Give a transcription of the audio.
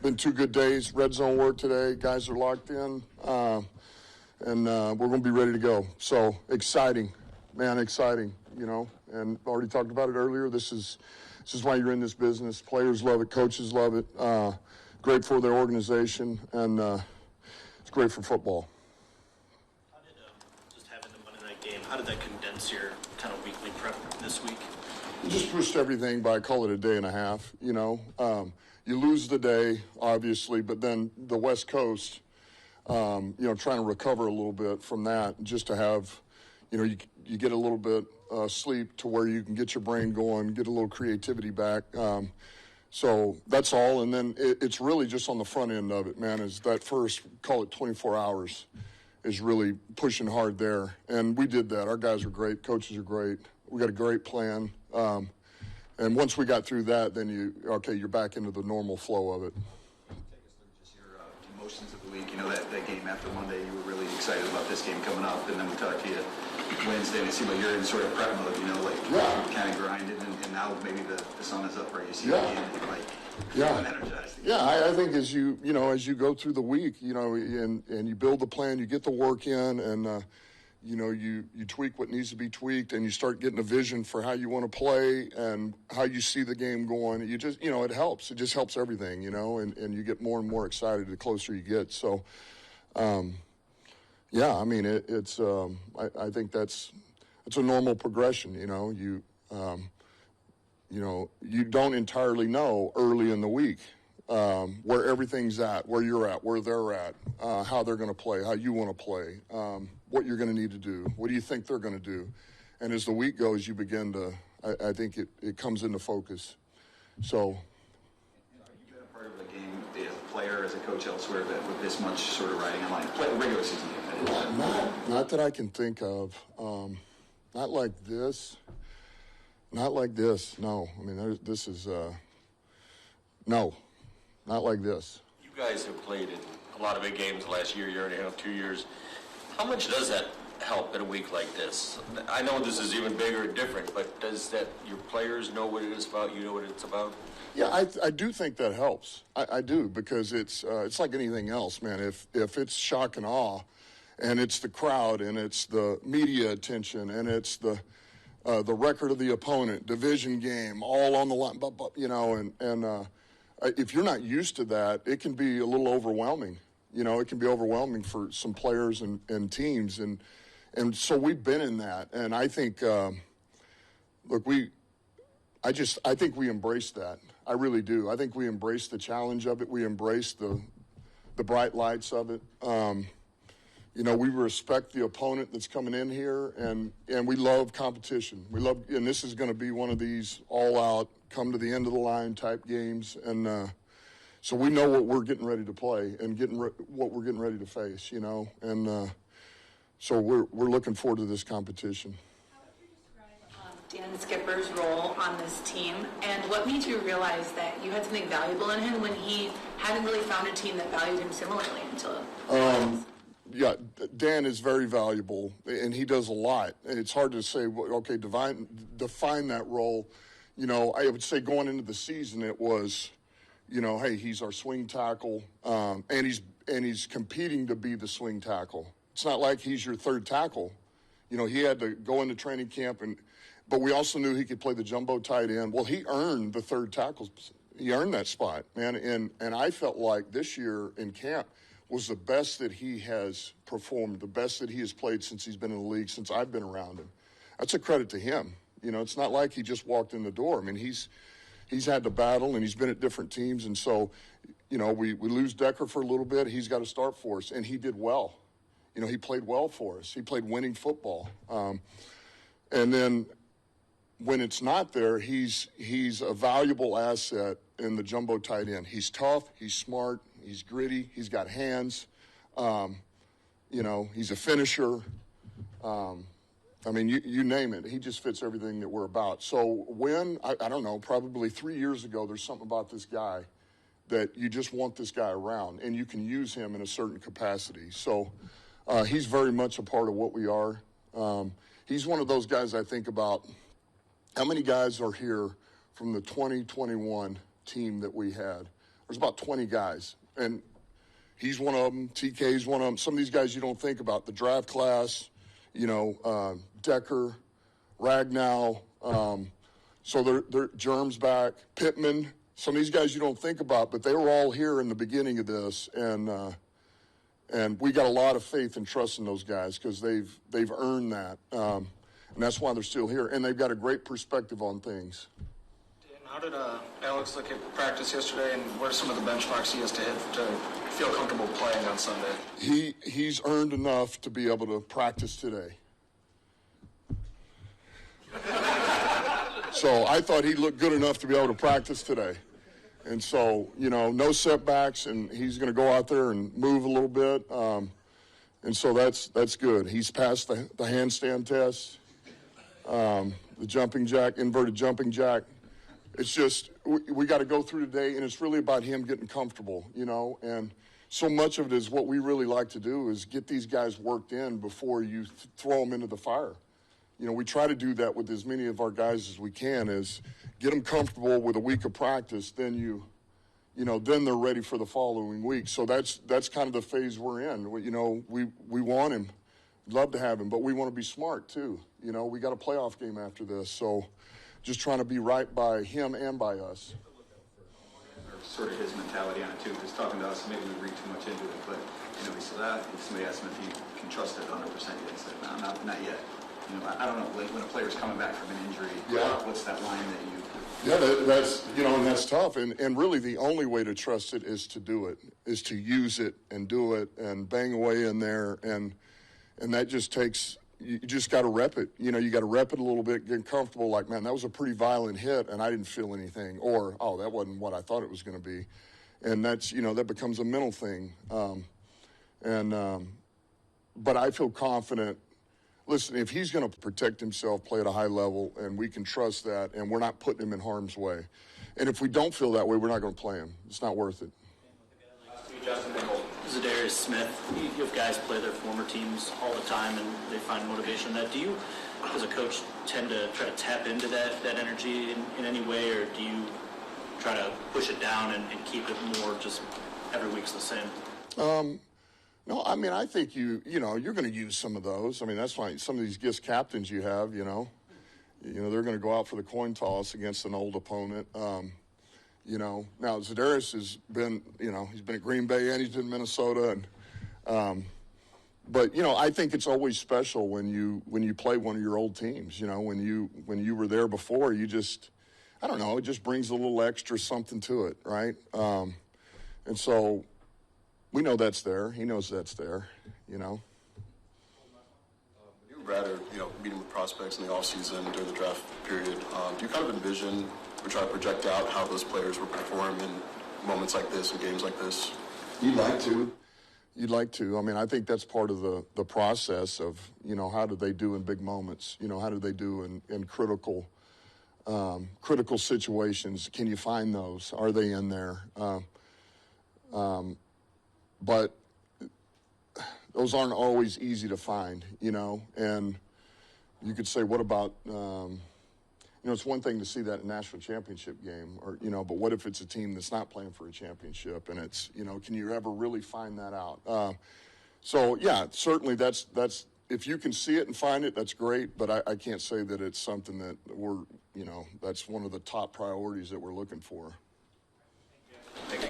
been 2 good days. Red zone work today. Guys are locked in, and we're going to be ready to go. So exciting, man, exciting. And already talked about it earlier. This is why you're in this business. Players love it. Coaches love it. Great for their organization, and it's great for football. How did just having the Monday night game, how did that condense your kind of weekly prep this week? Just pushed everything by, call it a day and a half, You lose the day, obviously, but then the West Coast, trying to recover a little bit from that, just to have, you get a little bit sleep to where you can get your brain going, get a little creativity back. So that's all. And then it's really just on the front end of it, man, is that first, call it 24 hours, is really pushing hard there. And we did that. Our guys are great. Coaches are great. We got a great plan. And once we got through that, then you're back into the normal flow of it. Take us through just your emotions of the week. That game after Monday, you were really excited about this game coming up, and then we talked to you Wednesday, and it seemed like you're in sort of prep mode, kind of grinding, and now maybe the sun is up, right? You see the game, and you're energized. Yeah, I think as you go through the week, and you build the plan, you get the work in, and you tweak what needs to be tweaked, and you start getting a vision for how you want to play and how you see the game going. You just, it helps. It just helps everything, and you get more and more excited the closer you get. So, it's I think it's a normal progression. You don't entirely know early in the week where everything's at, where you're at, where they're at, how they're going to play, how you want to play, what you're going to need to do, what do you think they're going to do. And as the week goes, you begin to, I think it comes into focus. So. Have you been a part of the game as a player, as a coach elsewhere, but with this much sort of riding on line? Regular season game, Not that I can think of. Not like this. Not like this, no. I mean, this is, no, not like this. You guys have played in a lot of big games the last year and a half, 2 years. How much does that help in a week like this? I know this is even bigger and different, but does that your players know what it is about? You know what it's about? Yeah, I do think that helps. I do, because it's like anything else, man. If it's shock and awe, and it's the crowd, and it's the media attention, and it's the record of the opponent, division game, all on the line, and if you're not used to that, it can be a little overwhelming. It can be overwhelming for some players and teams, and so we've been in that, and I think, I think we embrace that. I really do. I think we embrace the challenge of it. We embrace the bright lights of it. We respect the opponent that's coming in here, and we love competition. And this is going to be one of these all-out, come to the end of the line type games, and so we know what we're getting ready to play and what we're getting ready to face, and so we're looking forward to this competition. How would you describe Dan Skipper's role on this team, and what made you realize that you had something valuable in him when he hadn't really found a team that valued him similarly until? Yeah, Dan is very valuable, and he does a lot. And it's hard to say, okay, define that role. I would say going into the season, it was, hey, he's our swing tackle, and he's competing to be the swing tackle. It's not like he's your third tackle. He had to go into training camp, but we also knew he could play the jumbo tight end. Well, he earned the third tackle. He earned that spot, man. And I felt like this year in camp was the best that he has performed, the best that he has played since he's been in the league, since I've been around him. That's a credit to him. It's not like he just walked in the door. I mean, he's had to battle, and he's been at different teams. And so, we lose Decker for a little bit. He's got to start for us, and he did well. He played well for us. He played winning football. And then when it's not there, he's a valuable asset in the jumbo tight end. He's tough. He's smart. He's gritty. He's got hands. He's a finisher. You name it. He just fits everything that we're about. So I don't know, probably 3 years ago, there's something about this guy that you just want this guy around, and you can use him in a certain capacity. So he's very much a part of what we are. He's one of those guys I think about. How many guys are here from the 2021 team that we had? there's about 20 guys, and he's one of them. TK's one of them. Some of these guys you don't think about. The draft class, Decker, Ragnow. So they're Germ's back. Pittman. Some of these guys you don't think about, but they were all here in the beginning of this, and we got a lot of faith and trust in those guys because they've earned that, and that's why they're still here. And they've got a great perspective on things. Dan, how did Alex look at practice yesterday, and what are some of the benchmarks he has to hit to feel comfortable playing on Sunday? He's earned enough to be able to practice today. So I thought he looked good enough to be able to practice today. And so, no setbacks, and he's going to go out there and move a little bit. And so that's good. He's passed the handstand test, the jumping jack, inverted jumping jack. It's just we got to go through today, and it's really about him getting comfortable, And so much of it is what we really like to do is get these guys worked in before you throw them into the fire. We try to do that with as many of our guys as we can, is get them comfortable with a week of practice, then then they're ready for the following week. So that's kind of the phase we're in. We want him, love to have him, but we want to be smart too. We got a playoff game after this, so just trying to be right by him and by us. Sort of his mentality on it too. Just talking to us, maybe we read too much into it, but we said that. If somebody asked him if he can trust it 100%, he said, no, not yet. I don't know, when a player's coming back from an injury, what's that line that you... Yeah, that's, and that's tough. And really the only way to trust it is to do it, is to use it and do it and bang away in there. And that just takes, you just got to rep it. You got to rep it a little bit, get comfortable, like, man, that was a pretty violent hit and I didn't feel anything. Or, oh, that wasn't what I thought it was going to be. And that's, that becomes a mental thing. But I feel confident. Listen, if he's going to protect himself, play at a high level, and we can trust that, and we're not putting him in harm's way. And if we don't feel that way, we're not going to play him. It's not worth it. Zadarius Smith, you have guys play their former teams all the time, and they find motivation in that. Do you, as a coach, tend to try to tap into that energy in any way, or do you try to push it down and keep it more just every week's the same? No, I mean, I think you're going to use some of those. I mean, that's why some of these guest captains you have, they're going to go out for the coin toss against an old opponent. Now Zadarius has been, he's been at Green Bay and he's been in Minnesota, but I think it's always special when you play one of your old teams. When you were there before, you just, I don't know, it just brings a little extra something to it, right? And so. We know that's there. He knows that's there, Would you rather, meeting with prospects in the offseason during the draft period, do you kind of envision or try to project out how those players will perform in moments like this and games like this? You'd like to. I mean, I think that's part of the process of, how do they do in big moments? How do they do in critical situations? Can you find those? Are they in there? But those aren't always easy to find, and you could say, what about, it's one thing to see that in a national championship game, or, but what if it's a team that's not playing for a championship, and it's, can you ever really find that out? So, yeah, certainly that's if you can see it and find it, that's great, but I can't say that it's something that we're, that's one of the top priorities that we're looking for.